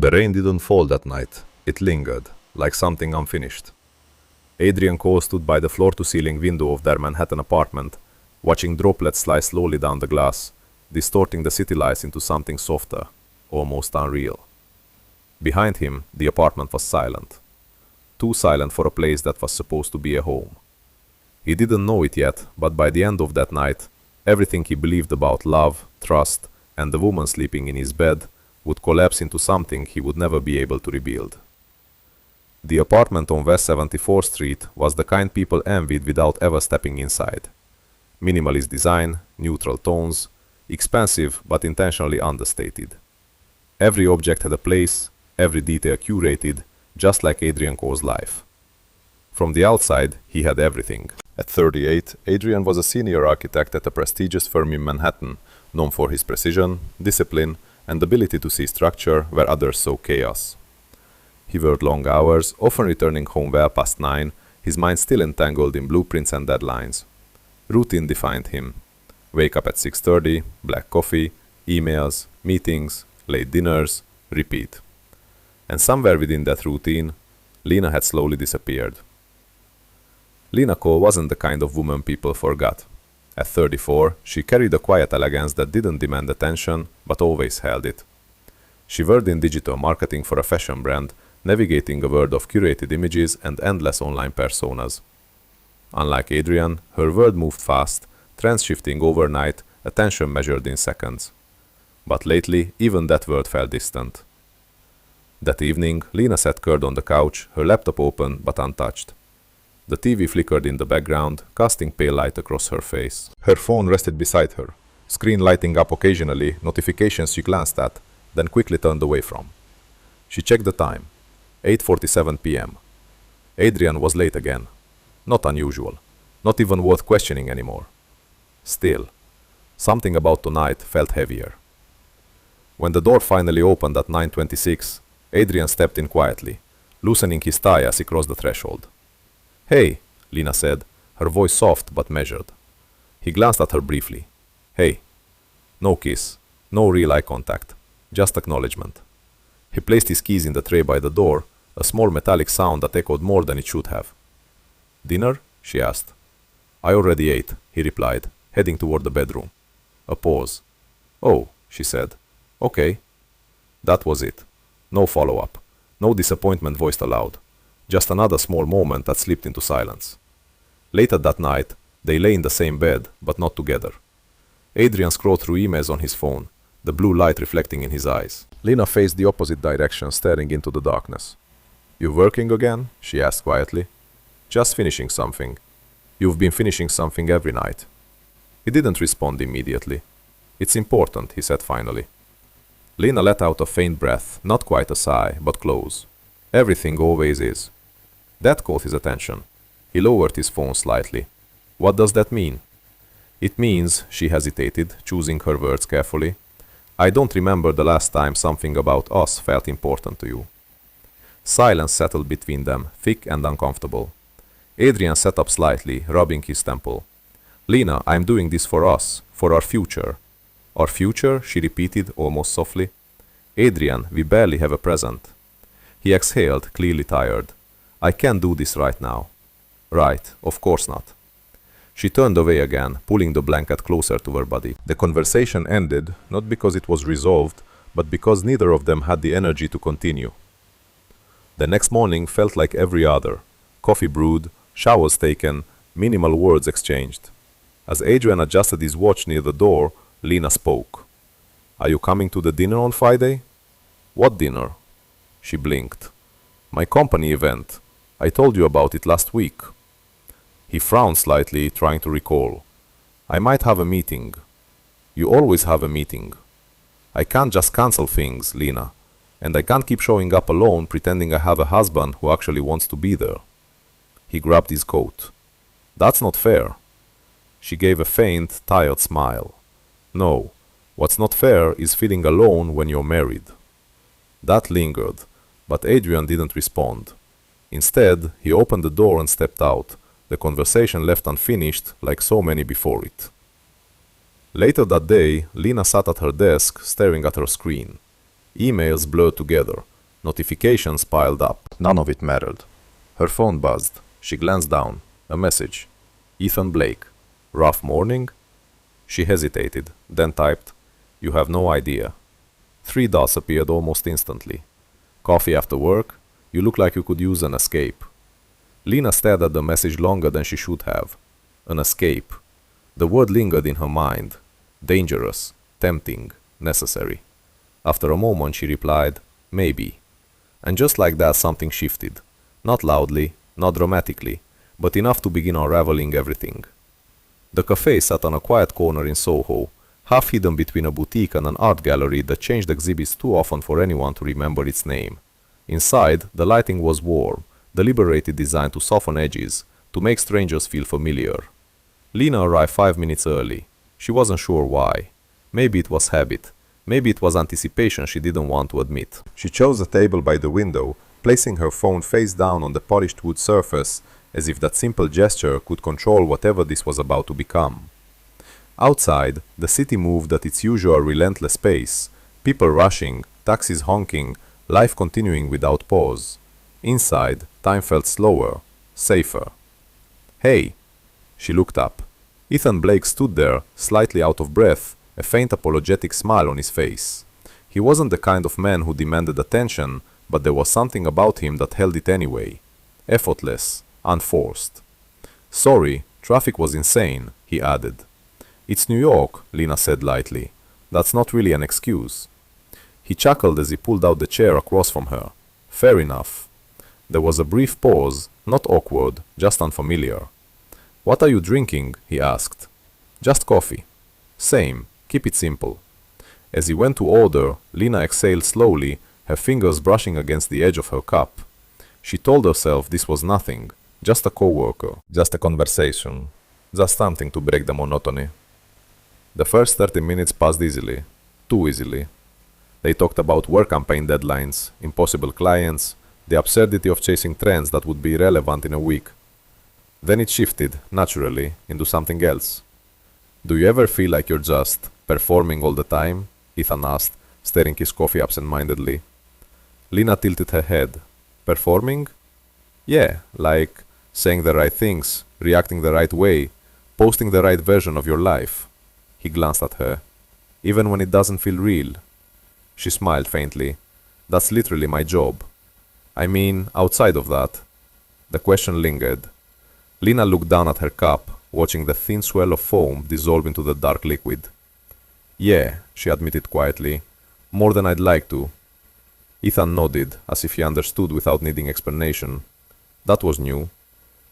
The rain didn't fall that night. It lingered, like something unfinished. Adrian Cole stood by the floor-to-ceiling window of their Manhattan apartment, watching droplets slide slowly down the glass, distorting the city lights into something softer, almost unreal. Behind him, the apartment was silent. Too silent for a place that was supposed to be a home. He didn't know it yet, but by the end of that night, everything he believed about love, trust, and the woman sleeping in his bed would collapse into something he would never be able to rebuild. The apartment on West 74th Street was the kind people envied without ever stepping inside. Minimalist design, neutral tones, expensive but intentionally understated. Every object had a place, every detail curated, just like Adrian Cole's life. From the outside, he had everything. At 38, Adrian was a senior architect at a prestigious firm in Manhattan, known for his precision, discipline, and ability to see structure where others saw chaos. He worked long hours, often returning home well past 9, his mind still entangled in blueprints and deadlines. Routine defined him. Wake up at 6:30, black coffee, emails, meetings, late dinners, repeat. And somewhere within that routine, Lena had slowly disappeared. Lena Cole wasn't the kind of woman people forgot. At 34, she carried a quiet elegance that didn't demand attention, but always held it. She worked in digital marketing for a fashion brand, navigating a world of curated images and endless online personas. Unlike Adrian, her world moved fast, trends shifting overnight, attention measured in seconds. But lately, even that world felt distant. That evening, Lena sat curled on the couch, her laptop open but untouched. The TV flickered in the background, casting pale light across her face. Her phone rested beside her, screen lighting up occasionally, notifications she glanced at, then quickly turned away from. She checked the time. 8:47 p.m. Adrian was late again. Not unusual. Not even worth questioning anymore. Still, something about tonight felt heavier. When the door finally opened at 9:26, Adrian stepped in quietly, loosening his tie as he crossed the threshold. "Hey," Lena said, her voice soft but measured. He glanced at her briefly. "Hey." No kiss, no real eye contact, just acknowledgement. He placed his keys in the tray by the door, a small metallic sound that echoed more than it should have. "Dinner?" she asked. "I already ate," he replied, heading toward the bedroom. A pause. "Oh," she said. "Okay." That was it. No follow-up. No disappointment voiced aloud. Just another small moment that slipped into silence. Later that night, they lay in the same bed, but not together. Adrian scrolled through emails on his phone, the blue light reflecting in his eyes. Lena faced the opposite direction, staring into the darkness. "You working again?" she asked quietly. "Just finishing something. You've been finishing something every night." He didn't respond immediately. "It's important," he said finally. Lena let out a faint breath, not quite a sigh, but close. "Everything always is." That caught his attention. He lowered his phone slightly. "What does that mean?" "It means," she hesitated, choosing her words carefully, "I don't remember the last time something about us felt important to you." Silence settled between them, thick and uncomfortable. Adrian sat up slightly, rubbing his temple. "Lena, I'm doing this for us, for our future." "Our future?" she repeated, almost softly. "Adrian, we barely have a present." He exhaled, clearly tired. "I can't do this right now." "Right, of course not." She turned away again, pulling the blanket closer to her body. The conversation ended, not because it was resolved, but because neither of them had the energy to continue. The next morning felt like every other. Coffee brewed, showers taken, minimal words exchanged. As Adrian adjusted his watch near the door, Lena spoke. "Are you coming to the dinner on Friday?" "What dinner?" She blinked. "My company event. I told you about it last week." He frowned slightly, trying to recall. "I might have a meeting." "You always have a meeting." "I can't just cancel things, Lena. And I can't keep showing up alone pretending I have a husband who actually wants to be there." He grabbed his coat. "That's not fair." She gave a faint, tired smile. "No, what's not fair is feeling alone when you're married." That lingered, but Adrian didn't respond. Instead, he opened the door and stepped out, the conversation left unfinished like so many before it. Later that day, Lena sat at her desk, staring at her screen. Emails blurred together, Notifications piled up. None of it mattered. Her phone buzzed. She glanced down. A message. Ethan Blake. Rough morning? She hesitated, then typed, "You have no idea." 3 dots appeared almost instantly. "Coffee after work? You look like you could use an escape." Lena stared at the message longer than she should have. An escape. The word lingered in her mind. Dangerous, tempting, necessary. After a moment she replied, "Maybe." And just like that something shifted. Not loudly, not dramatically, but enough to begin unraveling everything. The cafe sat on a quiet corner in Soho, half hidden between a boutique and an art gallery that changed exhibits too often for anyone to remember its name. Inside, the lighting was warm, deliberately designed to soften edges, to make strangers feel familiar. Lena arrived 5 minutes early. She wasn't sure why. Maybe it was habit. Maybe it was anticipation she didn't want to admit. She chose a table by the window, placing her phone face down on the polished wood surface, as if that simple gesture could control whatever this was about to become. Outside, the city moved at its usual relentless pace, people rushing, taxis honking, life continuing without pause. Inside, time felt slower, safer. "Hey!" She looked up. Ethan Blake stood there, slightly out of breath, a faint apologetic smile on his face. He wasn't the kind of man who demanded attention, but there was something about him that held it anyway. Effortless, unforced. "Sorry, traffic was insane," he added. "It's New York," Lena said lightly. "That's not really an excuse." He chuckled as he pulled out the chair across from her. "Fair enough." There was a brief pause, not awkward, just unfamiliar. "What are you drinking?" he asked. "Just coffee." "Same. Keep it simple." As he went to order, Lena exhaled slowly, her fingers brushing against the edge of her cup. She told herself this was nothing, just a coworker, just a conversation, just something to break the monotony. The first 30 minutes passed easily, too easily. They talked about work campaign deadlines, impossible clients, the absurdity of chasing trends that would be irrelevant in a week. Then it shifted, naturally, into something else. "Do you ever feel like you're just performing all the time?" Ethan asked, stirring his coffee absent-mindedly. Lena tilted her head. "Performing?" "Yeah, like saying the right things, reacting the right way, posting the right version of your life." He glanced at her. "Even when it doesn't feel real." She smiled faintly. "That's literally my job." "I mean, outside of that." The question lingered. Lena looked down at her cup, watching the thin swell of foam dissolve into the dark liquid. "Yeah," she admitted quietly. "More than I'd like to." Ethan nodded, as if he understood without needing explanation. That was new.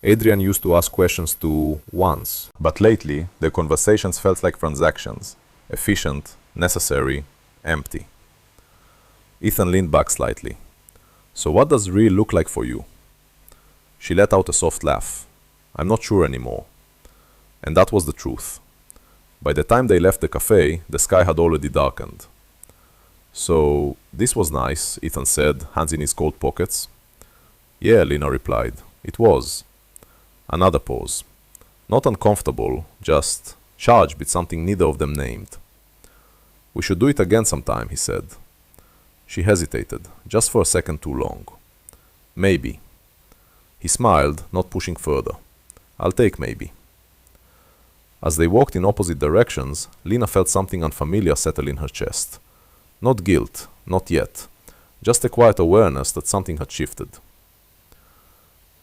Adrian used to ask questions too once, but lately their conversations felt like transactions. Efficient, necessary, empty. Ethan leaned back slightly. "So what does real look like for you?" She let out a soft laugh. "I'm not sure anymore." And that was the truth. By the time they left the cafe, the sky had already darkened. "So, this was nice," Ethan said, hands in his coat pockets. "Yeah," Lena replied. "It was." Another pause. Not uncomfortable, just charged with something neither of them named. "We should do it again sometime," he said. She hesitated, just for a second too long. "Maybe." He smiled, not pushing further. "I'll take maybe." As they walked in opposite directions, Lena felt something unfamiliar settle in her chest. Not guilt, not yet. Just a quiet awareness that something had shifted.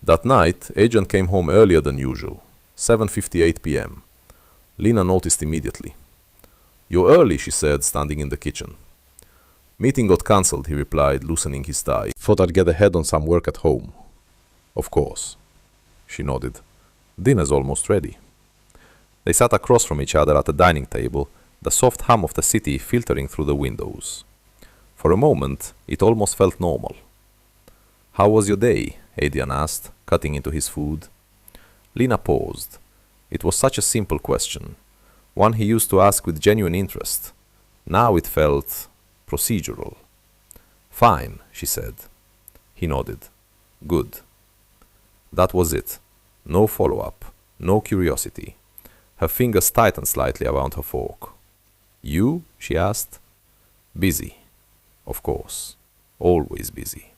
That night, Adrian came home earlier than usual, 7:58 p.m. Lena noticed immediately. "You're early," she said, standing in the kitchen. "Meeting got cancelled," he replied, loosening his tie. "Thought I'd get ahead on some work at home." "Of course." She nodded. "Dinner's almost ready." They sat across from each other at the dining table, the soft hum of the city filtering through the windows. For a moment, it almost felt normal. "How was your day?" Adrian asked, cutting into his food. Lena paused. It was such a simple question, one he used to ask with genuine interest. Now it felt procedural. "Fine," she said. He nodded. "Good." That was it. No follow-up, no curiosity. Her fingers tightened slightly around her fork. "You?" she asked. "Busy." "Of course." Always busy.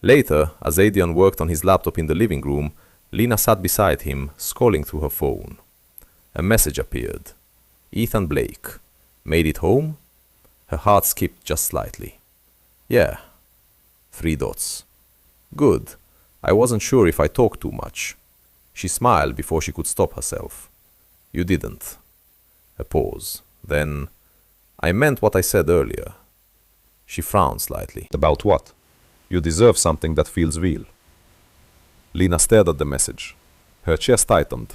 Later, as Adrian worked on his laptop in the living room, Lena sat beside him, scrolling through her phone. A message appeared. Ethan Blake. Made it home? Her heart skipped just slightly. Yeah. 3 dots. Good. I wasn't sure if I talked too much. She smiled before she could stop herself. You didn't. A pause. Then, I meant what I said earlier. She frowned slightly. About what? You deserve something that feels real. Lena stared at the message. Her chest tightened.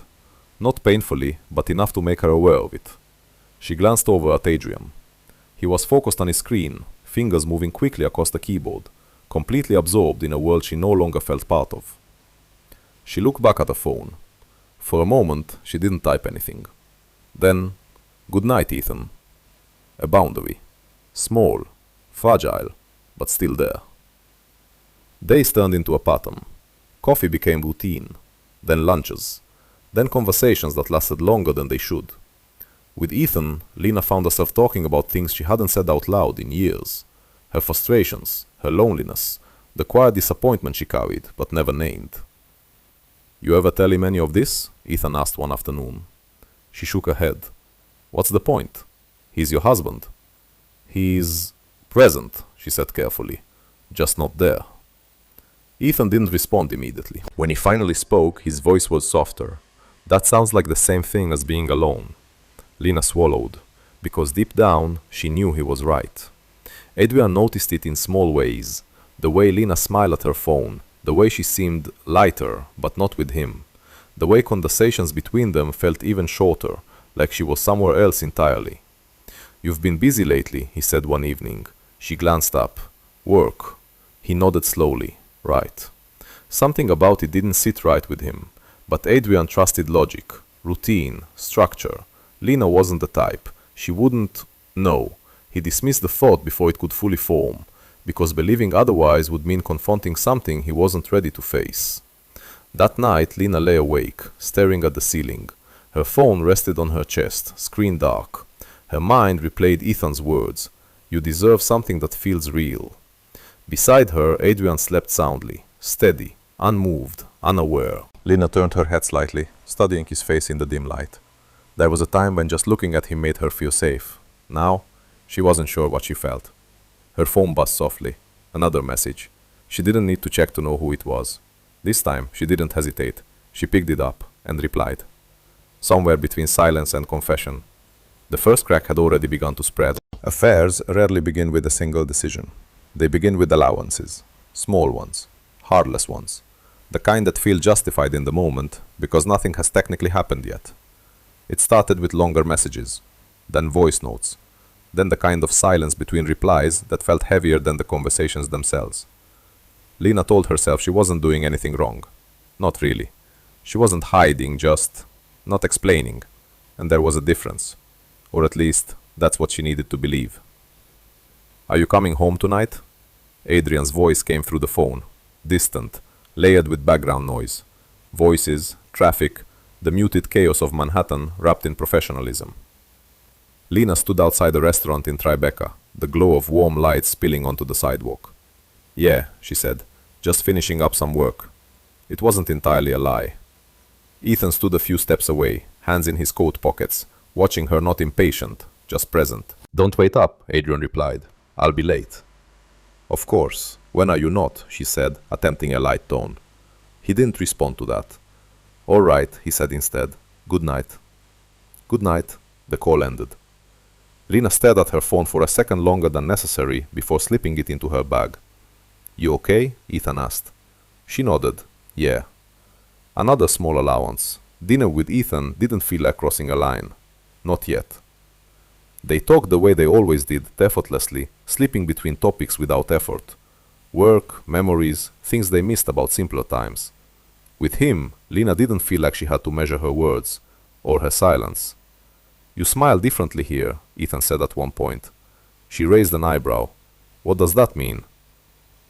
Not painfully, but enough to make her aware of it. She glanced over at Adrian. He was focused on his screen, fingers moving quickly across the keyboard, completely absorbed in a world she no longer felt part of. She looked back at her phone. For a moment, she didn't type anything. Then, good night, Ethan. A boundary. Small, fragile, but still there. Days turned into a pattern. Coffee became routine, then lunches, then conversations that lasted longer than they should. With Ethan, Lena found herself talking about things she hadn't said out loud in years. Her frustrations, her loneliness, the quiet disappointment she carried but never named. You ever tell him any of this? Ethan asked one afternoon. She shook her head. What's the point? He's your husband. He's present, she said carefully, just not there. Ethan didn't respond immediately. When he finally spoke, his voice was softer. That sounds like the same thing as being alone. Lena swallowed, because deep down, she knew he was right. Adrian noticed it in small ways. The way Lena smiled at her phone, the way she seemed lighter, but not with him. The way conversations between them felt even shorter, like she was somewhere else entirely. You've been busy lately, he said one evening. She glanced up. Work. He nodded slowly. Right. Something about it didn't sit right with him, but Adrian trusted logic, routine, structure. Lena wasn't the type. She wouldn't know. He dismissed the thought before it could fully form, because believing otherwise would mean confronting something he wasn't ready to face. That night, Lena lay awake, staring at the ceiling. Her phone rested on her chest, screen dark. Her mind replayed Ethan's words. You deserve something that feels real. Beside her, Adrian slept soundly, steady, unmoved, unaware. Lena turned her head slightly, studying his face in the dim light. There was a time when just looking at him made her feel safe. Now, she wasn't sure what she felt. Her phone buzzed softly. Another message. She didn't need to check to know who it was. This time, she didn't hesitate. She picked it up and replied. Somewhere between silence and confession. The first crack had already begun to spread. Affairs rarely begin with a single decision. They begin with allowances. Small ones. Heartless ones. The kind that feel justified in the moment because nothing has technically happened yet. It started with longer messages, then voice notes, then the kind of silence between replies that felt heavier than the conversations themselves. Lena told herself she wasn't doing anything wrong. Not really. She wasn't hiding, just not explaining. And there was a difference. Or at least, that's what she needed to believe. Are you coming home tonight? Adrian's voice came through the phone, distant, layered with background noise. Voices, traffic, the muted chaos of Manhattan wrapped in professionalism. Lena stood outside a restaurant in Tribeca, the glow of warm light spilling onto the sidewalk. Yeah, she said, just finishing up some work. It wasn't entirely a lie. Ethan stood a few steps away, hands in his coat pockets, watching her not impatient, just present. Don't wait up, Adrian replied. I'll be late. Of course. When are you not? She said, attempting a light tone. He didn't respond to that. All right, he said instead. Good night. Good night. The call ended. Lena stared at her phone for a second longer than necessary before slipping it into her bag. You okay? Ethan asked. She nodded. Yeah. Another small allowance. Dinner with Ethan didn't feel like crossing a line. Not yet. They talked the way they always did, effortlessly, slipping between topics without effort. Work, memories, things they missed about simpler times. With him, Lena didn't feel like she had to measure her words, or her silence. You smile differently here, Ethan said at one point. She raised an eyebrow. What does that mean?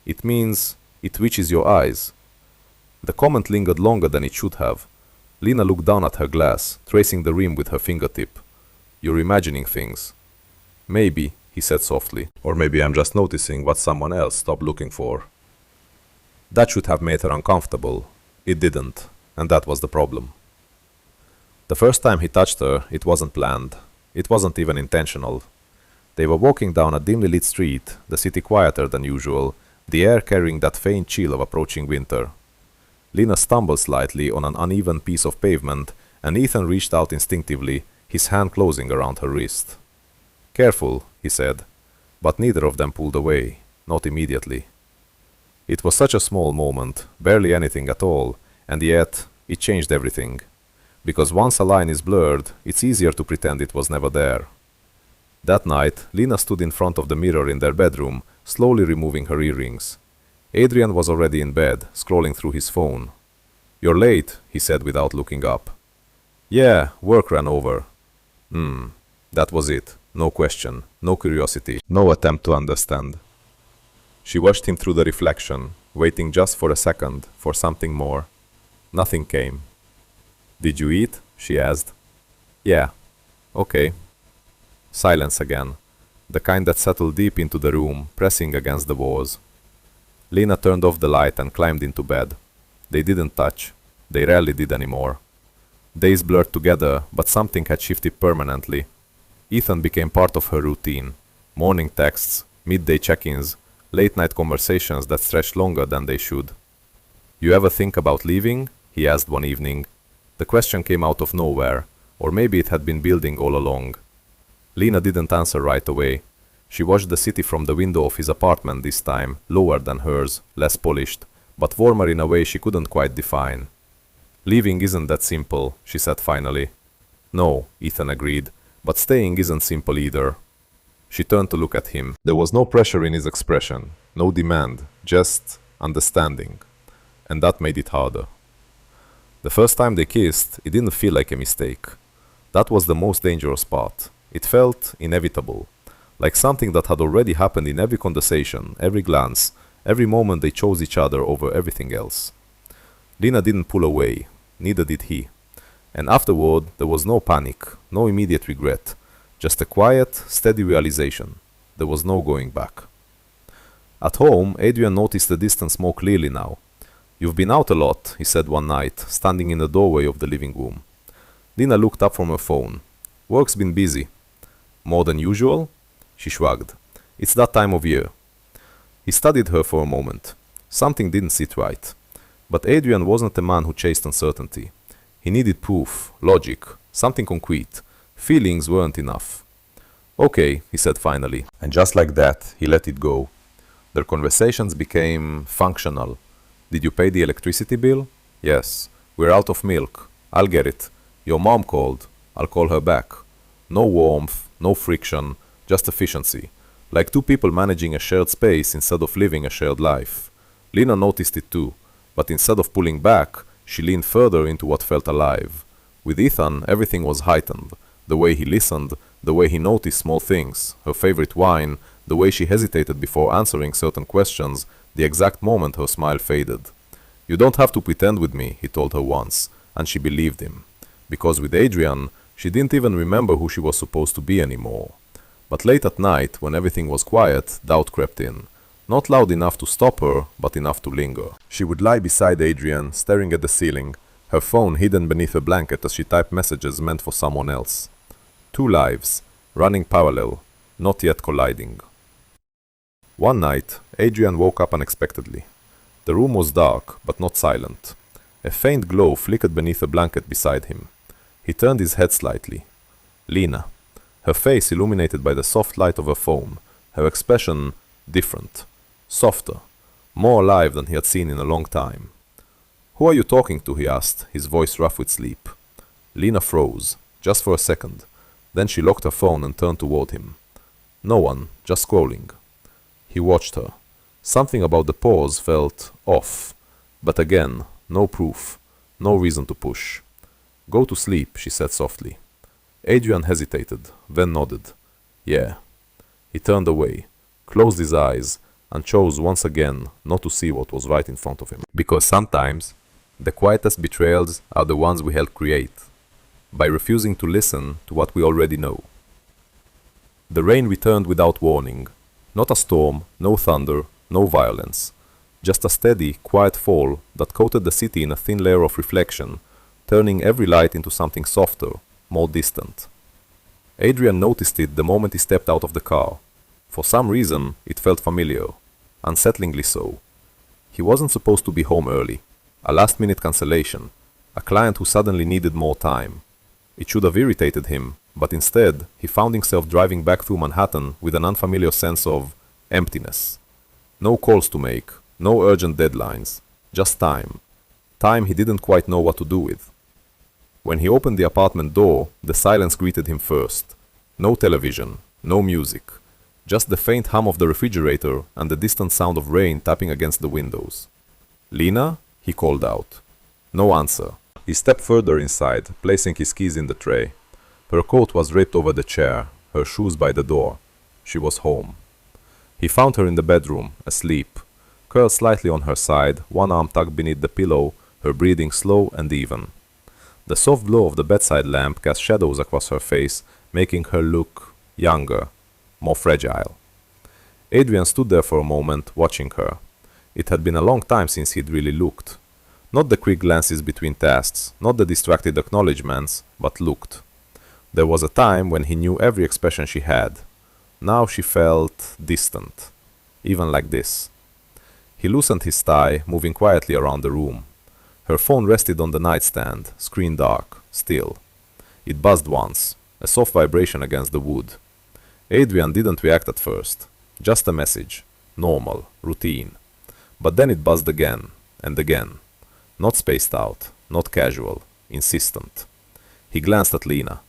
It means it reaches your eyes. The comment lingered longer than it should have. Lena looked down at her glass, tracing the rim with her fingertip. You're imagining things. Maybe, he he said softly. Or maybe I'm just noticing what someone else stopped looking for. That should have made her uncomfortable. It didn't, and that was the problem. The first time he touched her, it wasn't planned. It wasn't even intentional. They were walking down a dimly lit street, the city quieter than usual, the air carrying that faint chill of approaching winter. Lena stumbled slightly on an uneven piece of pavement, and Ethan reached out instinctively, his hand closing around her wrist. "Careful," he said, but neither of them pulled away, not immediately. It was such a small moment, barely anything at all, and yet it changed everything. Because once a line is blurred, it's easier to pretend it was never there. That night, Lena stood in front of the mirror in their bedroom, slowly removing her earrings. Adrian was already in bed, scrolling through his phone. "You're late," he said without looking up. "Yeah, work ran over." That was it. No question, no curiosity, no attempt to understand. She watched him through the reflection, waiting just for a second, for something more. Nothing came. "Did you eat?" she asked. "Yeah." "Okay." Silence again, the kind that settled deep into the room, pressing against the walls. Lena turned off the light and climbed into bed. They didn't touch. They rarely did anymore. Days blurred together, but something had shifted permanently. Ethan became part of her routine. Morning texts, midday check-ins, late-night conversations that stretched longer than they should. "You ever think about leaving?" he asked one evening. The question came out of nowhere, or maybe it had been building all along. Lena didn't answer right away. She watched the city from the window of his apartment this time, lower than hers, less polished, but warmer in a way she couldn't quite define. "Leaving isn't that simple," she said finally. "No," Ethan agreed, "but staying isn't simple either." She turned to look at him. There was no pressure in his expression, no demand, just understanding. And that made it harder. The first time they kissed, it didn't feel like a mistake. That was the most dangerous part. It felt inevitable, like something that had already happened in every conversation, every glance, every moment they chose each other over everything else. Lena didn't pull away, neither did he. And afterward, there was no panic, no immediate regret, just a quiet, steady realization. There was no going back. At home, Adrian noticed the distance more clearly now. "You've been out a lot," he said one night, standing in the doorway of the living room. Lena looked up from her phone. "Work's been busy." "More than usual?" She shrugged. "It's that time of year." He studied her for a moment. Something didn't sit right. But Adrian wasn't a man who chased uncertainty. He needed proof, logic, something concrete. Feelings weren't enough. "Okay," he said finally. And just like that, he let it go. Their conversations became functional. "Did you pay the electricity bill?" "Yes." "We're out of milk." "I'll get it." "Your mom called." "I'll call her back." No warmth, no friction, just efficiency. Like two people managing a shared space instead of living a shared life. Lena noticed it too, but instead of pulling back, she leaned further into what felt alive. With Ethan, everything was heightened. The way he listened, the way he noticed small things, her favorite wine, the way she hesitated before answering certain questions, the exact moment her smile faded. "You don't have to pretend with me," he told her once, and she believed him. Because with Adrian, she didn't even remember who she was supposed to be anymore. But late at night, when everything was quiet, doubt crept in. Not loud enough to stop her, but enough to linger. She would lie beside Adrian, staring at the ceiling, her phone hidden beneath a blanket as she typed messages meant for someone else. Two lives, running parallel, not yet colliding. One night, Adrian woke up unexpectedly. The room was dark, but not silent. A faint glow flickered beneath a blanket beside him. He turned his head slightly. Lena. Her face illuminated by the soft light of her phone, her expression different, softer, more alive than he had seen in a long time. "Who are you talking to?" he asked, his voice rough with sleep. Lena froze, just for a second. Then she locked her phone and turned toward him. "No one, just scrolling." He watched her. Something about the pause felt off. But again, no proof, no reason to push. "Go to sleep," she said softly. Adrian hesitated, then nodded. "Yeah." He turned away, closed his eyes, and chose once again not to see what was right in front of him. Because sometimes, the quietest betrayals are the ones we help create, by refusing to listen to what we already know. The rain returned without warning. Not a storm, no thunder, no violence. Just a steady, quiet fall that coated the city in a thin layer of reflection, turning every light into something softer, more distant. Adrian noticed it the moment he stepped out of the car. For some reason, it felt familiar, unsettlingly so. He wasn't supposed to be home early. A last-minute cancellation. A client who suddenly needed more time. It should have irritated him, but instead, he found himself driving back through Manhattan with an unfamiliar sense of emptiness. No calls to make, no urgent deadlines, just time. Time he didn't quite know what to do with. When he opened the apartment door, the silence greeted him first. No television, no music. Just the faint hum of the refrigerator and the distant sound of rain tapping against the windows. "Lena?" he called out. No answer. He stepped further inside, placing his keys in the tray. Her coat was draped over the chair, her shoes by the door. She was home. He found her in the bedroom, asleep, curled slightly on her side, one arm tucked beneath the pillow, her breathing slow and even. The soft glow of the bedside lamp cast shadows across her face, making her look younger, more fragile. Adrian stood there for a moment, watching her. It had been a long time since he'd really looked. Not the quick glances between tasks, not the distracted acknowledgements, but looked. There was a time when he knew every expression she had. Now she felt distant, even like this. He loosened his tie, moving quietly around the room. Her phone rested on the nightstand, screen dark, still. It buzzed once, a soft vibration against the wood. Adrian didn't react at first. Just a message. Normal, routine. But then it buzzed again, and again. Not spaced out, not casual, insistent. He glanced at Lena.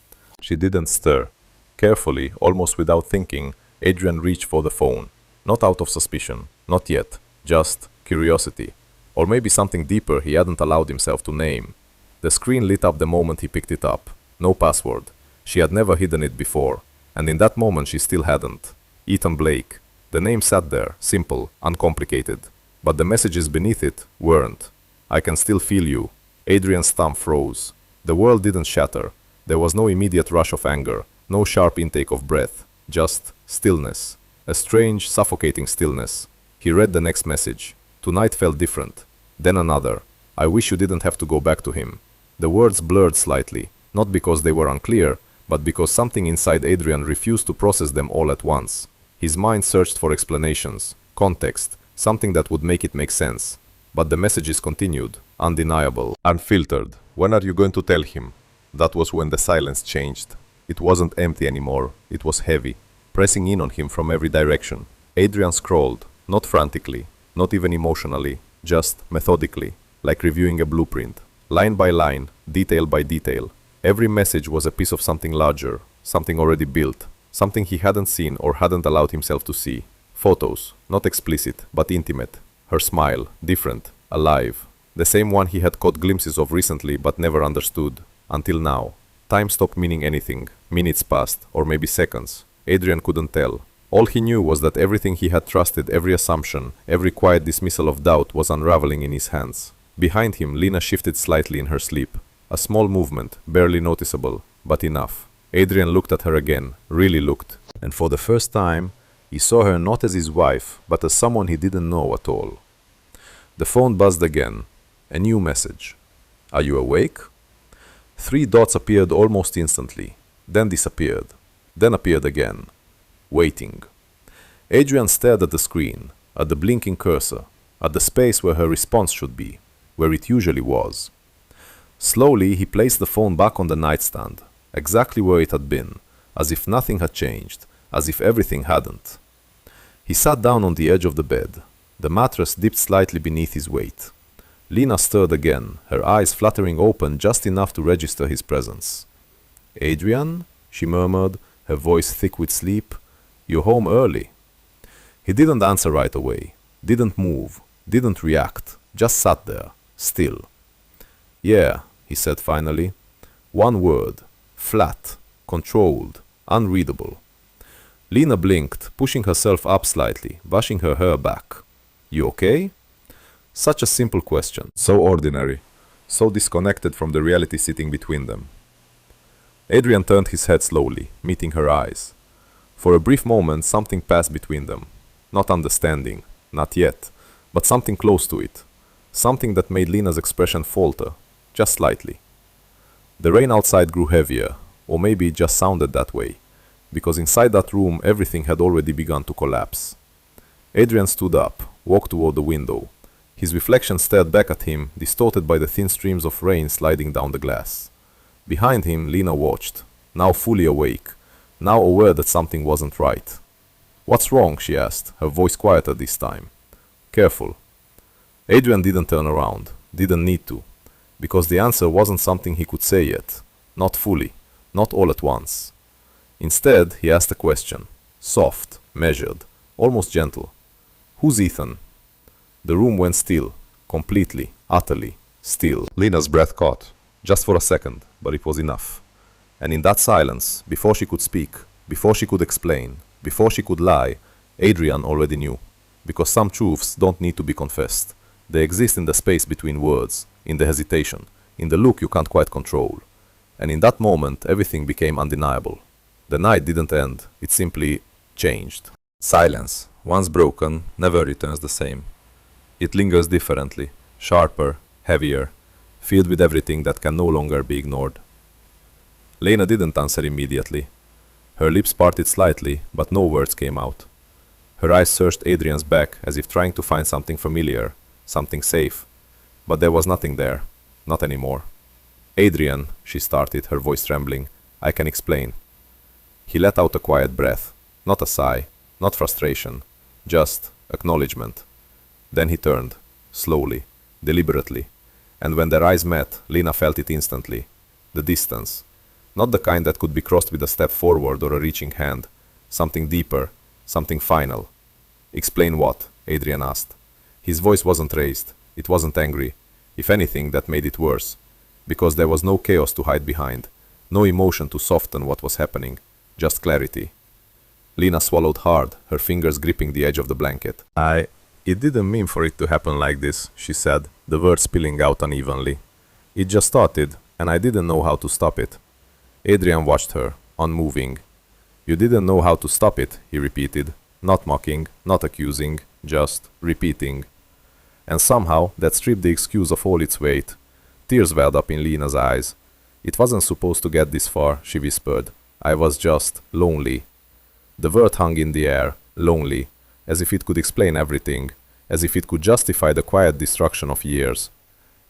She didn't stir. Carefully, almost without thinking, Adrian reached for the phone. Not out of suspicion, not yet, just curiosity. Or maybe something deeper he hadn't allowed himself to name. The screen lit up the moment he picked it up. No password. She had never hidden it before. And in that moment she still hadn't. Ethan Blake. The name sat there, simple, uncomplicated. But the messages beneath it weren't. "I can still feel you." Adrian's thumb froze. The world didn't shatter. There was no immediate rush of anger, no sharp intake of breath, just stillness. A strange, suffocating stillness. He read the next message. Tonight felt different. Then another. "I wish you didn't have to go back to him." The words blurred slightly, not because they were unclear, but because something inside Adrian refused to process them all at once. His mind searched for explanations, context, something that would make it make sense. But the messages continued, undeniable, unfiltered. "When are you going to tell him?" That was when the silence changed. It wasn't empty anymore, it was heavy, pressing in on him from every direction. Adrian scrolled, not frantically, not even emotionally, just methodically, like reviewing a blueprint. Line by line, detail by detail. Every message was a piece of something larger, something already built, something he hadn't seen or hadn't allowed himself to see. Photos, not explicit, but intimate. Her smile, different, alive. The same one he had caught glimpses of recently but never understood. Until now. Time stopped meaning anything. Minutes passed, or maybe seconds. Adrian couldn't tell. All he knew was that everything he had trusted, every assumption, every quiet dismissal of doubt was unraveling in his hands. Behind him, Lena shifted slightly in her sleep. A small movement, barely noticeable, but enough. Adrian looked at her again, really looked. And for the first time, he saw her not as his wife, but as someone he didn't know at all. The phone buzzed again. A new message. "Are you awake?" 3 dots appeared almost instantly, then disappeared, then appeared again. Waiting. Adrian stared at the screen, at the blinking cursor, at the space where her response should be, where it usually was. Slowly, he placed the phone back on the nightstand, exactly where it had been, as if nothing had changed, as if everything hadn't. He sat down on the edge of the bed. The mattress dipped slightly beneath his weight. Lena stirred again, her eyes fluttering open just enough to register his presence. "Adrian?" she murmured, her voice thick with sleep. "You're home early." He didn't answer right away, didn't move, didn't react, just sat there, still. "Yeah," he said finally. One word, flat, controlled, unreadable. Lena blinked, pushing herself up slightly, brushing her hair back. "You okay?" Such a simple question, so ordinary, so disconnected from the reality sitting between them. Adrian turned his head slowly, meeting her eyes. For a brief moment, something passed between them. Not understanding, not yet, but something close to it. Something that made Lena's expression falter, just slightly. The rain outside grew heavier, or maybe it just sounded that way, because inside that room everything had already begun to collapse. Adrian stood up, walked toward the window. His reflection stared back at him, distorted by the thin streams of rain sliding down the glass. Behind him, Lena watched, now fully awake, now aware that something wasn't right. "What's wrong?" she asked, her voice quieter this time. "Careful." Adrian didn't turn around, didn't need to, because the answer wasn't something he could say yet, not fully, not all at once. Instead, he asked a question, soft, measured, almost gentle. "Who's Ethan?" The room went still, completely, utterly, still. Lena's breath caught, just for a second, but it was enough. And in that silence, before she could speak, before she could explain, before she could lie, Adrian already knew. Because some truths don't need to be confessed. They exist in the space between words, in the hesitation, in the look you can't quite control. And in that moment, everything became undeniable. The night didn't end, it simply changed. Silence, once broken, never returns the same. It lingers differently, sharper, heavier, filled with everything that can no longer be ignored. Lena didn't answer immediately. Her lips parted slightly, but no words came out. Her eyes searched Adrian's back as if trying to find something familiar, something safe. But there was nothing there, not anymore. "Adrian," she started, her voice trembling, "I can explain." He let out a quiet breath, not a sigh, not frustration, just acknowledgement. Then he turned, slowly, deliberately, and when their eyes met, Lena felt it instantly. The distance. Not the kind that could be crossed with a step forward or a reaching hand. Something deeper, something final. "Explain what?" Adrian asked. His voice wasn't raised, it wasn't angry. If anything, that made it worse. Because there was no chaos to hide behind, no emotion to soften what was happening, just clarity. Lena swallowed hard, her fingers gripping the edge of the blanket. It didn't mean for it to happen like this," she said, the words spilling out unevenly. "It just started, and I didn't know how to stop it." Adrian watched her, unmoving. "You didn't know how to stop it," he repeated, not mocking, not accusing, just repeating. And somehow that stripped the excuse of all its weight. Tears welled up in Lena's eyes. "It wasn't supposed to get this far," she whispered. "I was just lonely." The word hung in the air, lonely, as if it could explain everything, as if it could justify the quiet destruction of years.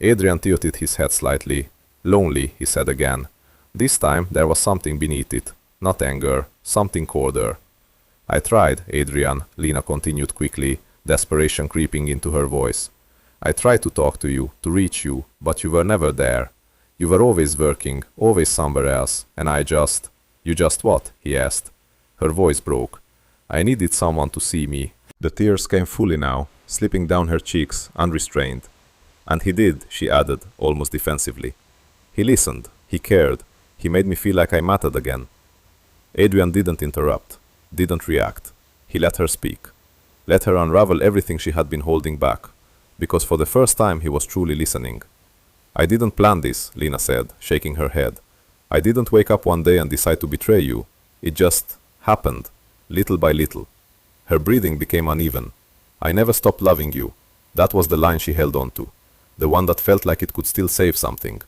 Adrian tilted his head slightly. "Lonely," he said again. This time there was something beneath it, not anger, something colder. "I tried, Adrian," Lena continued quickly, desperation creeping into her voice. "I tried to talk to you, to reach you, but you were never there. You were always working, always somewhere else, and You just what?" he asked. Her voice broke. "I needed someone to see me." The tears came fully now, slipping down her cheeks, unrestrained. "And he did," she added, almost defensively. "He listened, he cared, he made me feel like I mattered again." Adrian didn't interrupt, didn't react. He let her speak. Let her unravel everything she had been holding back, because for the first time he was truly listening. "I didn't plan this," Lena said, shaking her head. "I didn't wake up one day and decide to betray you. It just happened, little by little." Her breathing became uneven. "I never stopped loving you." That was the line she held on to, the one that felt like it could still save something.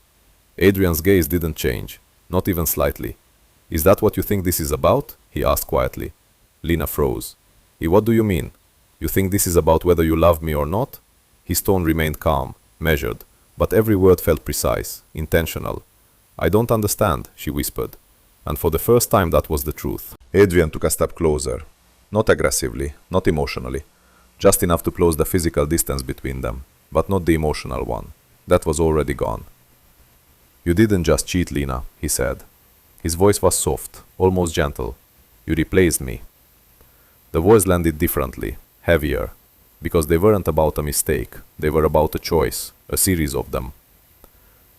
Adrian's gaze didn't change, not even slightly. "Is that what you think this is about?" he asked quietly. Lena froze. What do you mean? You think this is about whether you love me or not?" His tone remained calm, measured, but every word felt precise, intentional. "I don't understand," she whispered. And for the first time that was the truth. Adrian took a step closer. Not aggressively, not emotionally. Just enough to close the physical distance between them, but not the emotional one. That was already gone. "You didn't just cheat, Lena," he said. His voice was soft, almost gentle. "You replaced me." The words landed differently, heavier, because they weren't about a mistake, they were about a choice, a series of them.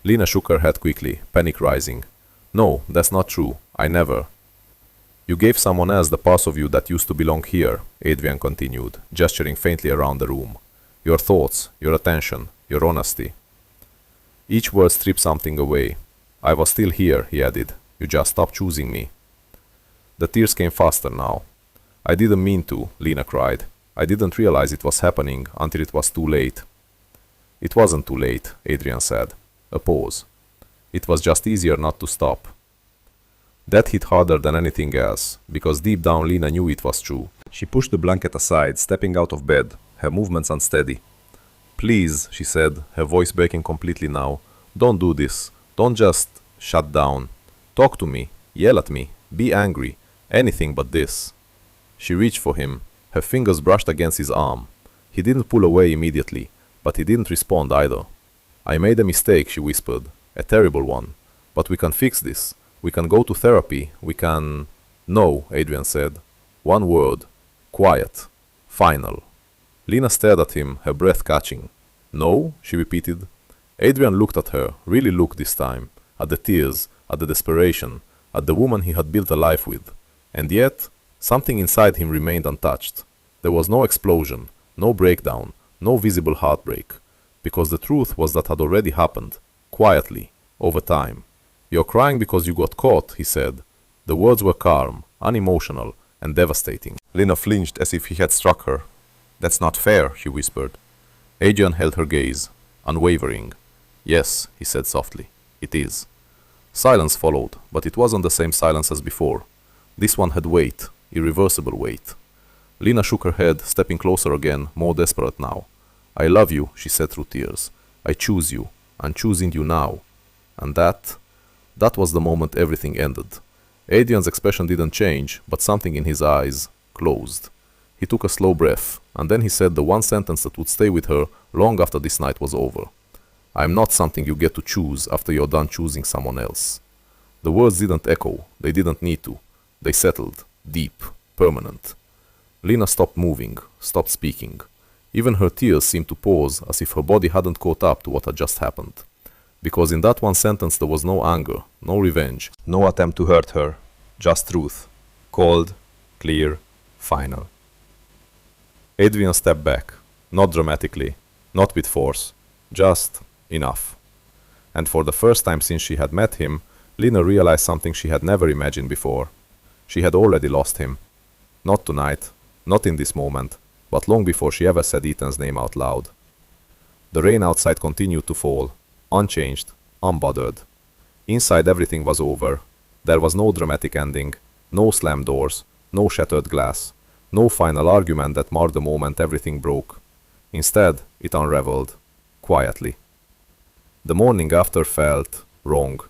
Lena shook her head quickly, panic rising. "No, that's not true. I never." "You gave someone else the parts of you that used to belong here," Adrian continued, gesturing faintly around the room. "Your thoughts, your attention, your honesty." Each word stripped something away. "I was still here," he added. "You just stopped choosing me." The tears came faster now. I didn't mean to, Lena cried. I didn't realize it was happening until it was too late. It wasn't too late, Adrian said. A pause. It was just easier not to stop. That hit harder than anything else, because deep down Lena knew it was true. She pushed the blanket aside, stepping out of bed, her movements unsteady. Please, she said, her voice breaking completely now. Don't do this. Don't just shut down. Talk to me. Yell at me. Be angry. Anything but this. She reached for him. Her fingers brushed against his arm. He didn't pull away immediately, but he didn't respond either. I made a mistake, she whispered. A terrible one. But we can fix this. We can go to therapy. We can... No, Adrian said. One word. Quiet. Final. Lena stared at him, her breath catching. No, she repeated. Adrian looked at her, really looked this time. At the tears, at the desperation, at the woman he had built a life with. And yet, something inside him remained untouched. There was no explosion, no breakdown, no visible heartbreak. Because the truth was that had already happened. Quietly. Over time. You're crying because you got caught, he said. The words were calm, unemotional, and devastating. Lena flinched as if he had struck her. That's not fair, she whispered. Adrian held her gaze, unwavering. Yes, he said softly. It is. Silence followed, but it wasn't the same silence as before. This one had weight, irreversible weight. Lena shook her head, stepping closer again, more desperate now. I love you, she said through tears. I choose you. I'm choosing you now. And that was the moment everything ended. Adrian's expression didn't change, but something in his eyes closed. He took a slow breath, and then he said the one sentence that would stay with her long after this night was over. I'm not something you get to choose after you're done choosing someone else. The words didn't echo, they didn't need to. They settled, deep, permanent. Lena stopped moving, stopped speaking. Even her tears seemed to pause as if her body hadn't caught up to what had just happened. Because in that one sentence there was no anger, no revenge, no attempt to hurt her. Just truth. Cold, clear, final. Adrian stepped back. Not dramatically, not with force. Just enough. And for the first time since she had met him, Lena realized something she had never imagined before. She had already lost him. Not tonight, not in this moment, but long before she ever said Ethan's name out loud. The rain outside continued to fall, unchanged, unbothered. Inside everything was over. There was no dramatic ending, no slammed doors, no shattered glass, no final argument that marked the moment everything broke. Instead, it unraveled, quietly. The morning after felt wrong,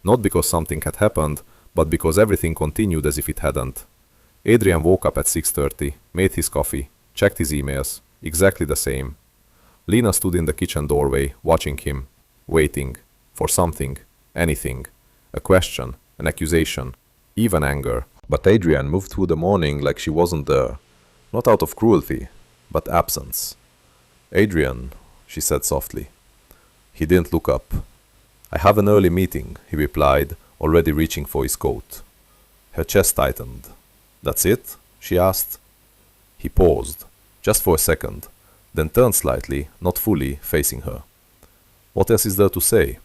not because something had happened, but because everything continued as if it hadn't. Adrian woke up at 6:30, made his coffee, checked his emails, exactly the same. Lena stood in the kitchen doorway, watching him, waiting, for something, anything, a question, an accusation, even anger. But Adrian moved through the morning like she wasn't there, not out of cruelty, but absence. Adrian, she said softly. He didn't look up. I have an early meeting, he replied, already reaching for his coat. Her chest tightened. That's it? She asked. He paused, just for a second, then turned slightly, not fully, facing her. What else is there to say?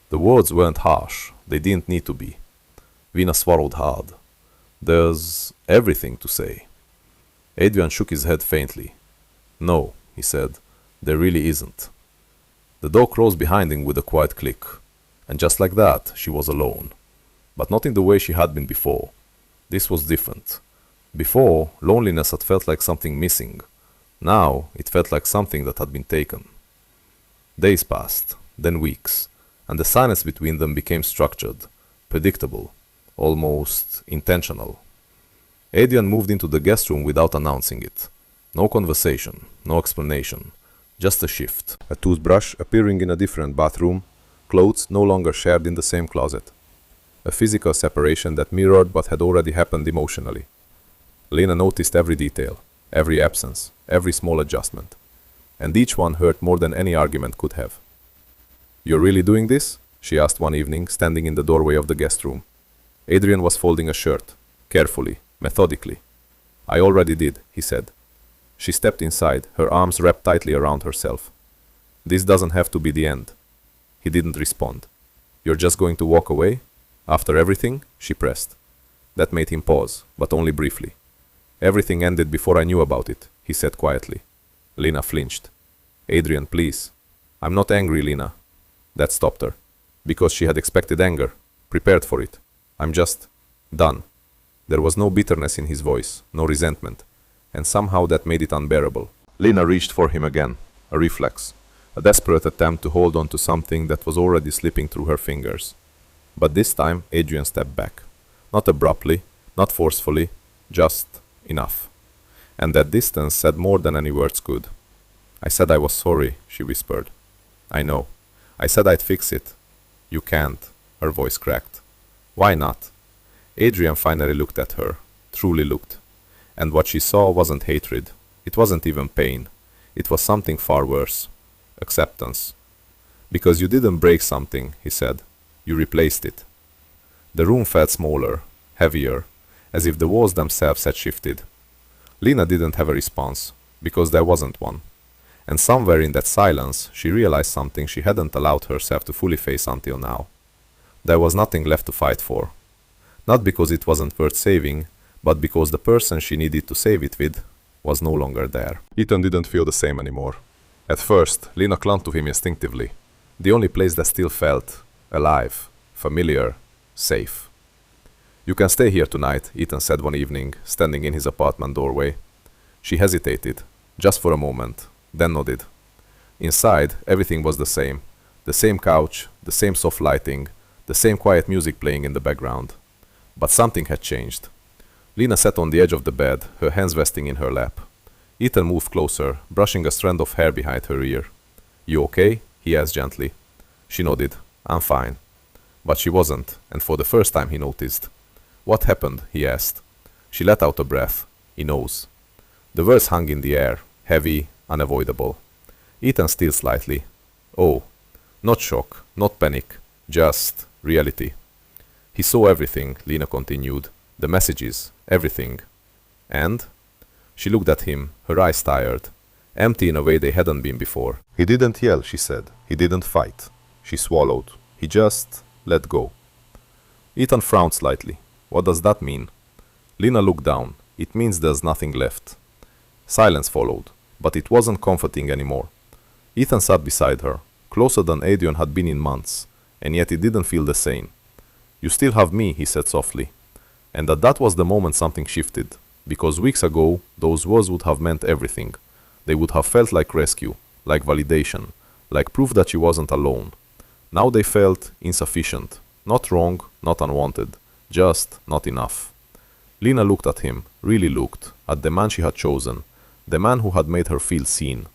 The words weren't harsh, they didn't need to be. Vina swallowed hard. There's everything to say. Adrian shook his head faintly. No, he said, there really isn't. The door closed behind him with a quiet click, and just like that, she was alone. But not in the way she had been before. This was different. Before, loneliness had felt like something missing. Now, it felt like something that had been taken. Days passed, then weeks, and the silence between them became structured, predictable, almost intentional. Adrian moved into the guest room without announcing it. No conversation, no explanation, just a shift. A toothbrush appearing in a different bathroom, clothes no longer shared in the same closet. A physical separation that mirrored what had already happened emotionally. Lena noticed every detail, every absence, every small adjustment. And each one hurt more than any argument could have. You're really doing this? She asked one evening, standing in the doorway of the guest room. Adrian was folding a shirt, carefully, methodically. I already did, he said. She stepped inside, her arms wrapped tightly around herself. This doesn't have to be the end. He didn't respond. You're just going to walk away? After everything? She pressed. That made him pause, but only briefly. Everything ended before I knew about it, he said quietly. Lena flinched. Adrian, please. I'm not angry, Lena. That stopped her. Because she had expected anger, prepared for it. I'm just done. There was no bitterness in his voice, no resentment, and somehow that made it unbearable. Lena reached for him again, a reflex, a desperate attempt to hold on to something that was already slipping through her fingers. But this time, Adrian stepped back. Not abruptly, not forcefully, just enough. And that distance said more than any words could. I said I was sorry, she whispered. I know. I said I'd fix it. You can't, her voice cracked. Why not? Adrian finally looked at her, truly looked. And what she saw wasn't hatred. It wasn't even pain. It was something far worse. Acceptance. Because you didn't break something, he said. You replaced it. The room felt smaller, heavier, as if the walls themselves had shifted. Lena didn't have a response, because there wasn't one. And somewhere in that silence, she realized something she hadn't allowed herself to fully face until now. There was nothing left to fight for. Not because it wasn't worth saving, but because the person she needed to save it with was no longer there. Ethan didn't feel the same anymore. At first, Lena clung to him instinctively. The only place that still felt alive, familiar, safe. You can stay here tonight, Ethan said one evening, standing in his apartment doorway. She hesitated, just for a moment, then nodded. Inside, everything was the same. The same couch, the same soft lighting, the same quiet music playing in the background. But something had changed. Lena sat on the edge of the bed, her hands resting in her lap. Ethan moved closer, brushing a strand of hair behind her ear. You okay? He asked gently. She nodded. I'm fine. But she wasn't, and for the first time he noticed. What happened? He asked. She let out a breath. He knows. The words hung in the air, heavy, unavoidable. Ethan stilled slightly. Oh, not shock, not panic, just reality. He saw everything, Lena continued. The messages, everything. And? She looked at him, her eyes tired, empty in a way they hadn't been before. He didn't yell, she said. He didn't fight. She swallowed. He just let go. Ethan frowned slightly. What does that mean? Lena looked down. It means there's nothing left. Silence followed, but it wasn't comforting anymore. Ethan sat beside her, closer than Adrian had been in months, and yet it didn't feel the same. You still have me, he said softly. And that was the moment something shifted, because weeks ago, those words would have meant everything. They would have felt like rescue, like validation, like proof that she wasn't alone. Now they felt insufficient, not wrong, not unwanted, just not enough. Lena looked at him, really looked, at the man she had chosen, the man who had made her feel seen.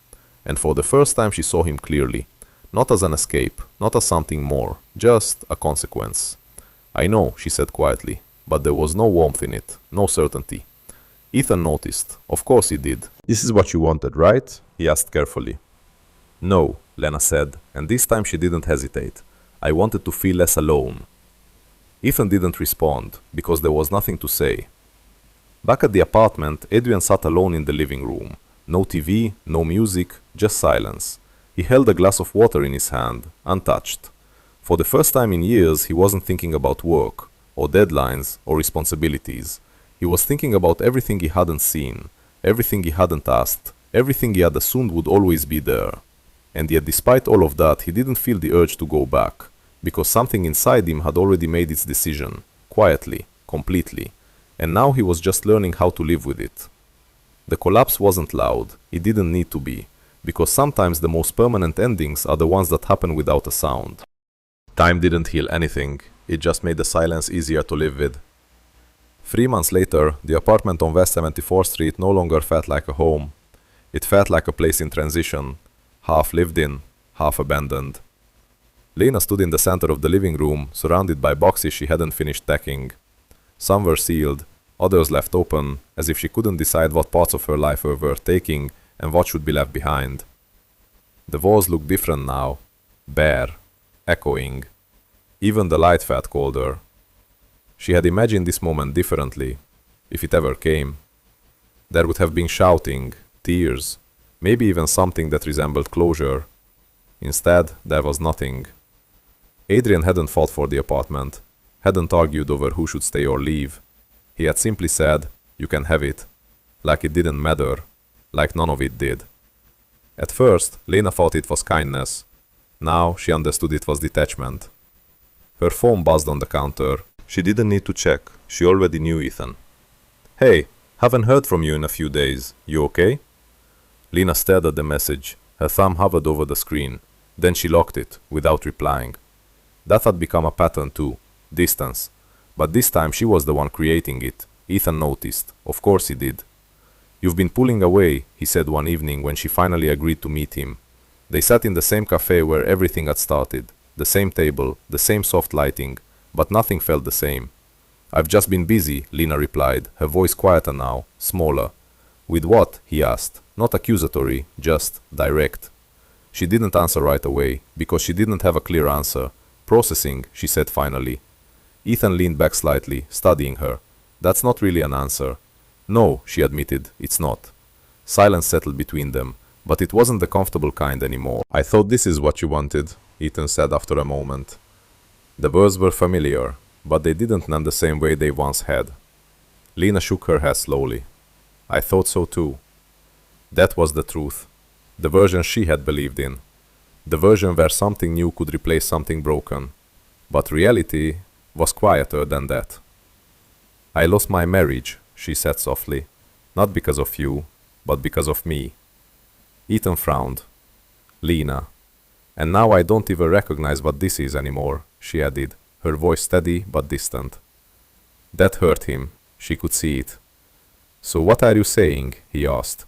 And for the first time she saw him clearly, not as an escape, not as something more, just a consequence. I know, she said quietly, but there was no warmth in it, no certainty. Ethan noticed. Of course he did. This is what you wanted, right? He asked carefully. No, Lena said, and this time she didn't hesitate. I wanted to feel less alone. Ethan didn't respond, because there was nothing to say. Back at the apartment, Adrian sat alone in the living room. No TV, no music, just silence. He held a glass of water in his hand, untouched. For the first time in years, he wasn't thinking about work, or deadlines, or responsibilities. He was thinking about everything he hadn't seen, everything he hadn't asked, everything he had assumed would always be there. And yet despite all of that, he didn't feel the urge to go back, because something inside him had already made its decision, quietly, completely, and now he was just learning how to live with it. The collapse wasn't loud, it didn't need to be, because sometimes the most permanent endings are the ones that happen without a sound. Time didn't heal anything, it just made the silence easier to live with. 3 months later, the apartment on West 74th Street no longer felt like a home. It felt like a place in transition, half lived in, half abandoned. Lena stood in the center of the living room, surrounded by boxes she hadn't finished packing. Some were sealed, others left open, as if she couldn't decide what parts of her life were worth taking and what should be left behind. The walls looked different now, bare, echoing. Even the light felt colder. She had imagined this moment differently, if it ever came. There would have been shouting, tears, maybe even something that resembled closure. Instead, there was nothing. Adrian hadn't fought for the apartment, hadn't argued over who should stay or leave. He had simply said, "You can have it," like it didn't matter, like none of it did. At first, Lena thought it was kindness. Now she understood it was detachment. Her phone buzzed on the counter. She didn't need to check. She already knew Ethan. "Hey, haven't heard from you in a few days. You okay?" Lena stared at the message. Her thumb hovered over the screen. Then she locked it, without replying. That had become a pattern too. Distance. But this time she was the one creating it. Ethan noticed. Of course he did. "You've been pulling away," he said one evening when she finally agreed to meet him. They sat in the same cafe where everything had started. The same table, the same soft lighting, but nothing felt the same. "I've just been busy," Lena replied, her voice quieter now, smaller. "With what?" he asked. Not accusatory, just direct. She didn't answer right away, because she didn't have a clear answer. "Processing," she said finally. Ethan leaned back slightly, studying her. "That's not really an answer." "No," she admitted, "it's not." Silence settled between them, but it wasn't the comfortable kind anymore. "I thought this is what you wanted," Ethan said after a moment. The words were familiar, but they didn't land the same way they once had. Lena shook her head slowly. "I thought so too." That was the truth. The version she had believed in. The version where something new could replace something broken. But reality was quieter than that. "I lost my marriage," she said softly. "Not because of you, but because of me." Ethan frowned. "Lena. And now I don't even recognize what this is anymore," she added, her voice steady but distant. That hurt him. She could see it. "So what are you saying?" he asked.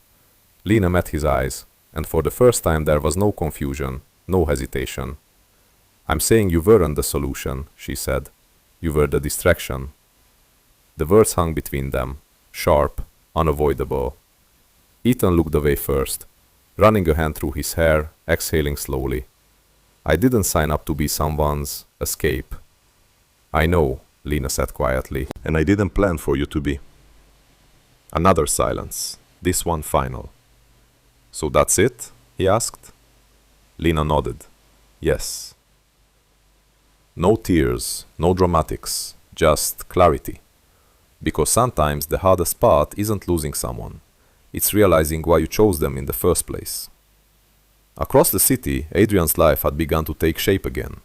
Lena met his eyes, and for the first time there was no confusion, no hesitation. "I'm saying you weren't the solution," she said. "You were the distraction." The words hung between them, sharp, unavoidable. Ethan looked away first, running a hand through his hair, exhaling slowly. "I didn't sign up to be someone's escape." "I know," Lena said quietly. "And I didn't plan for you to be." Another silence, this one final. "So that's it?" he asked. Lena nodded. "Yes." No tears, no dramatics, just clarity. Because sometimes the hardest part isn't losing someone. It's realizing why you chose them in the first place. Across the city, Adrian's life had begun to take shape again.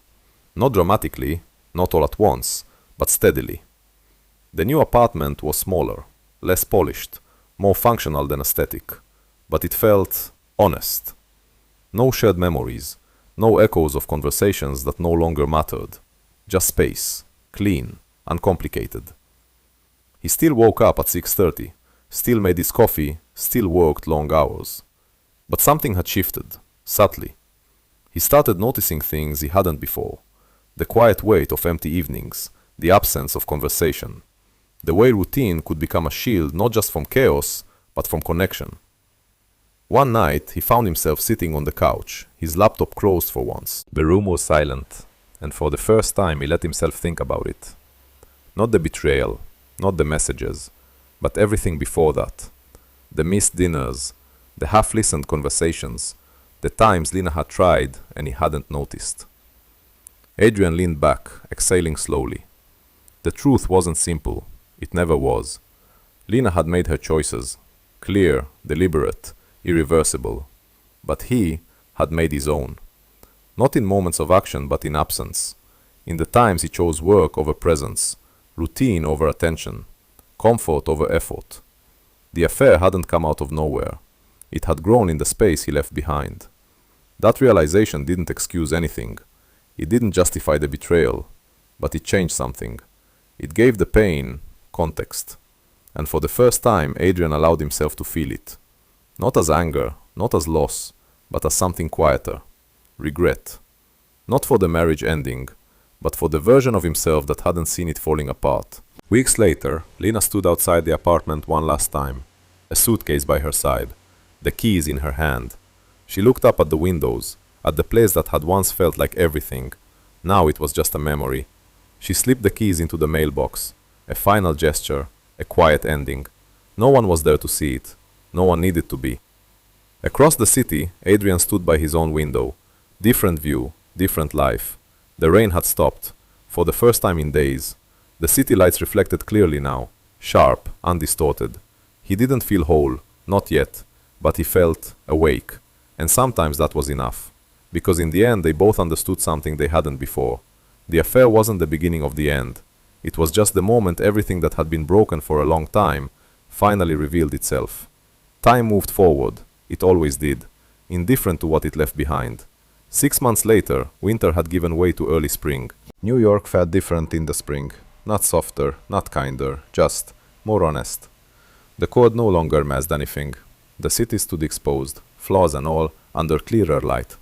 Not dramatically, not all at once, but steadily. The new apartment was smaller, less polished, more functional than aesthetic, but it felt honest. No shared memories, no echoes of conversations that no longer mattered. Just space, clean, uncomplicated. He still woke up at 6:30, still made his coffee, still worked long hours. But something had shifted, subtly. He started noticing things he hadn't before. The quiet weight of empty evenings, the absence of conversation. The way routine could become a shield not just from chaos, but from connection. One night, he found himself sitting on the couch, his laptop closed for once. The room was silent, and for the first time he let himself think about it. Not the betrayal, not the messages, but everything before that. The missed dinners, the half-listened conversations, the times Lena had tried and he hadn't noticed. Adrian leaned back, exhaling slowly. The truth wasn't simple. It never was. Lena had made her choices, clear, deliberate, irreversible. But he had made his own. Not in moments of action, but in absence. In the times he chose work over presence, routine over attention, comfort over effort. The affair hadn't come out of nowhere. It had grown in the space he left behind. That realization didn't excuse anything. It didn't justify the betrayal, but it changed something. It gave the pain context. And for the first time, Adrian allowed himself to feel it. Not as anger, not as loss, but as something quieter. Regret. Not for the marriage ending, but for the version of himself that hadn't seen it falling apart. Weeks later, Lena stood outside the apartment one last time. A suitcase by her side. The keys in her hand. She looked up at the windows, at the place that had once felt like everything. Now it was just a memory. She slipped the keys into the mailbox. A final gesture, a quiet ending. No one was there to see it. No one needed to be. Across the city, Adrian stood by his own window. Different view, different life. The rain had stopped, for the first time in days. The city lights reflected clearly now, Sharp, undistorted. He didn't feel whole, not yet, but he felt awake, and sometimes that was enough. Because in the end they both understood something they hadn't before. The affair wasn't the beginning of the end. It was just the moment everything that had been broken for a long time finally revealed itself. Time moved forward. It always did, indifferent to what it left behind. 6 months later, winter had given way to early spring. New York felt different in the spring. Not softer, not kinder, just more honest. The cold no longer masked anything. The city stood exposed, flaws and all, under clearer light.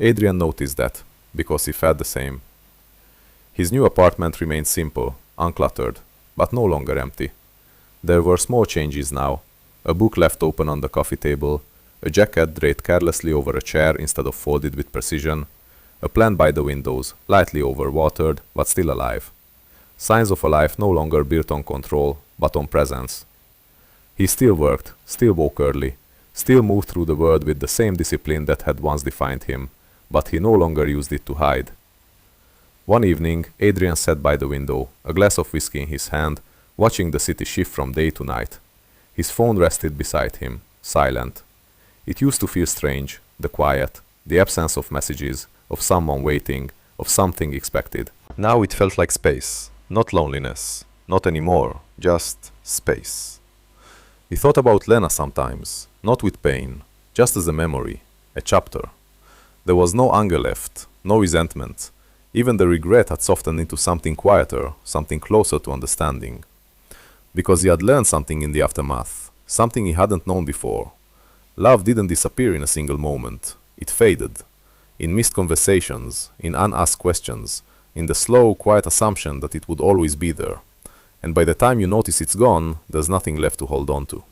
Adrian noticed that, because he felt the same. His new apartment remained simple, uncluttered, but no longer empty. There were small changes now. A book left open on the coffee table, a jacket draped carelessly over a chair instead of folded with precision, a plant by the windows, lightly overwatered, but still alive. Signs of a life no longer built on control, but on presence. He still worked, still woke early, still moved through the world with the same discipline that had once defined him, but he no longer used it to hide. One evening, Adrian sat by the window, a glass of whiskey in his hand, watching the city shift from day to night. His phone rested beside him, silent. It used to feel strange, the quiet, the absence of messages, of someone waiting, of something expected. Now it felt like space, not loneliness, not anymore, just space. He thought about Lena sometimes, not with pain, just as a memory, a chapter. There was no anger left, no resentment. Even the regret had softened into something quieter, something closer to understanding. Because he had learned something in the aftermath, something he hadn't known before. Love didn't disappear in a single moment. It faded. In missed conversations, in unasked questions, in the slow, quiet assumption that it would always be there. And by the time you notice it's gone, there's nothing left to hold on to.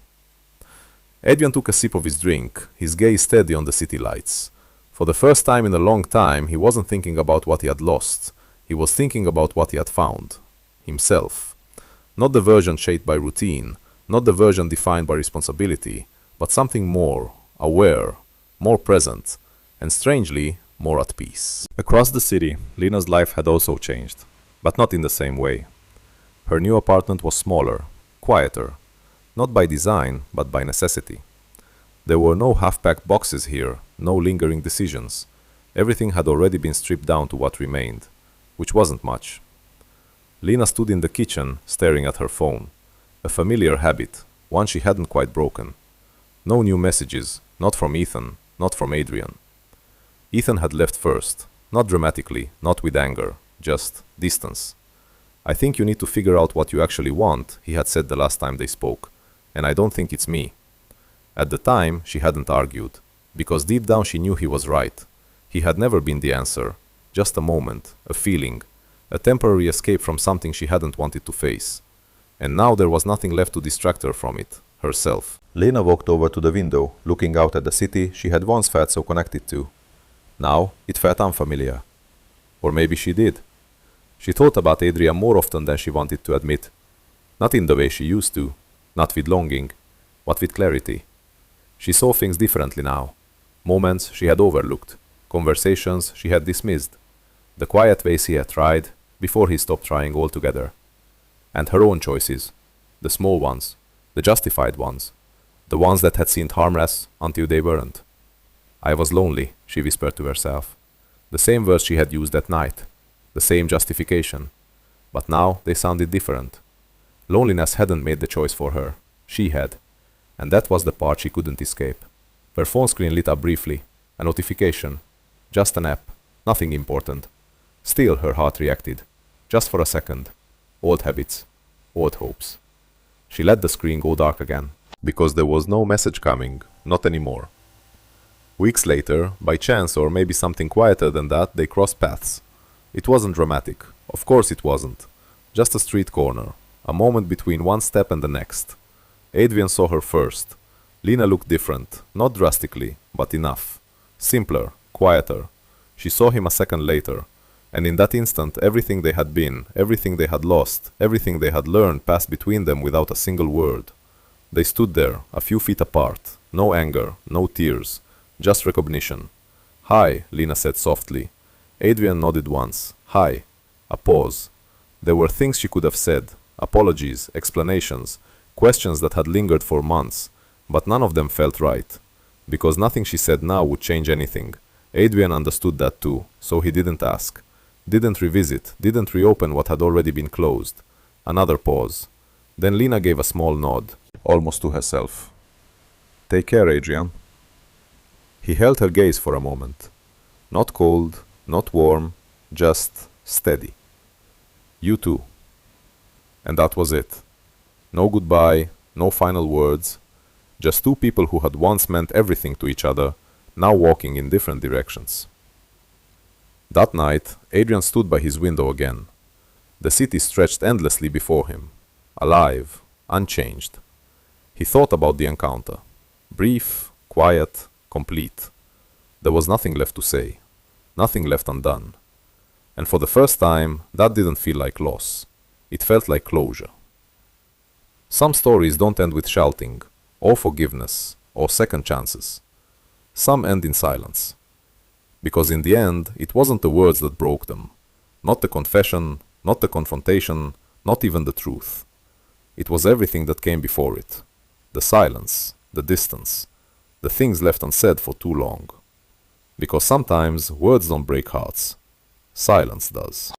Adrian took a sip of his drink, his gaze steady on the city lights. For the first time in a long time, he wasn't thinking about what he had lost. He was thinking about what he had found. Himself. Not the version shaped by routine, not the version defined by responsibility, but something more, aware, more present, and strangely, more at peace. Across the city, Lena's life had also changed, but not in the same way. Her new apartment was smaller, quieter, not by design, but by necessity. There were no half-packed boxes here, no lingering decisions. Everything had already been stripped down to what remained, which wasn't much. Lena stood in the kitchen, staring at her phone. A familiar habit, one she hadn't quite broken. No new messages, not from Ethan, not from Adrian. Ethan had left first, not dramatically, not with anger, just distance. "I think you need to figure out what you actually want," he had said the last time they spoke, "and I don't think it's me." At the time, she hadn't argued, because deep down she knew he was right. He had never been the answer, just a moment, a feeling, a temporary escape from something she hadn't wanted to face. And now there was nothing left to distract her from it, herself. Lena walked over to the window, looking out at the city she had once felt so connected to. Now it felt unfamiliar. Or maybe she did. She thought about Adrian more often than she wanted to admit. Not in the way she used to, not with longing, but with clarity. She saw things differently now. Moments she had overlooked, conversations she had dismissed, the quiet ways he had tried before he stopped trying altogether. And her own choices, the small ones, the justified ones, the ones that had seemed harmless until they weren't. "I was lonely," she whispered to herself. The same words she had used that night, the same justification. But now they sounded different. Loneliness hadn't made the choice for her. She had. And that was the part she couldn't escape. Her phone screen lit up briefly. A notification. Just an app. Nothing important. Still her heart reacted. Just for a second. Old habits. Old hopes. She let the screen go dark again. Because there was no message coming. Not anymore. Weeks later, by chance or maybe something quieter than that, they crossed paths. It wasn't dramatic. Of course it wasn't. Just a street corner. A moment between one step and the next. Adrian saw her first. Lena looked different. Not drastically, but enough. Simpler. Quieter. She saw him a second later. And in that instant, everything they had been, everything they had lost, everything they had learned passed between them without a single word. They stood there, a few feet apart. No anger, no tears. Just recognition. "Hi," Lena said softly. Adrian nodded once. "Hi." A pause. There were things she could have said, Apologies, explanations, questions that had lingered for months, but none of them felt right. Because nothing she said now would change anything. Adrian understood that too, so he didn't ask. Didn't revisit, didn't reopen what had already been closed. Another pause. Then Lena gave a small nod, almost to herself. Take care, Adrian. He held her gaze for a moment. Not cold, not warm, just steady. You too. And that was it. No goodbye, no final words. Just two people who had once meant everything to each other, now walking in different directions. That night, Adrian stood by his window again. The city stretched endlessly before him, alive, unchanged. He thought about the encounter. Brief, quiet, complete. There was nothing left to say, nothing left undone. And for the first time, that didn't feel like loss. It felt like closure. Some stories don't end with shouting, or forgiveness, or second chances. Some end in silence. Because in the end, it wasn't the words that broke them. Not the confession, not the confrontation, not even the truth. It was everything that came before it. The silence, the distance, the things left unsaid for too long. Because sometimes words don't break hearts. Silence does.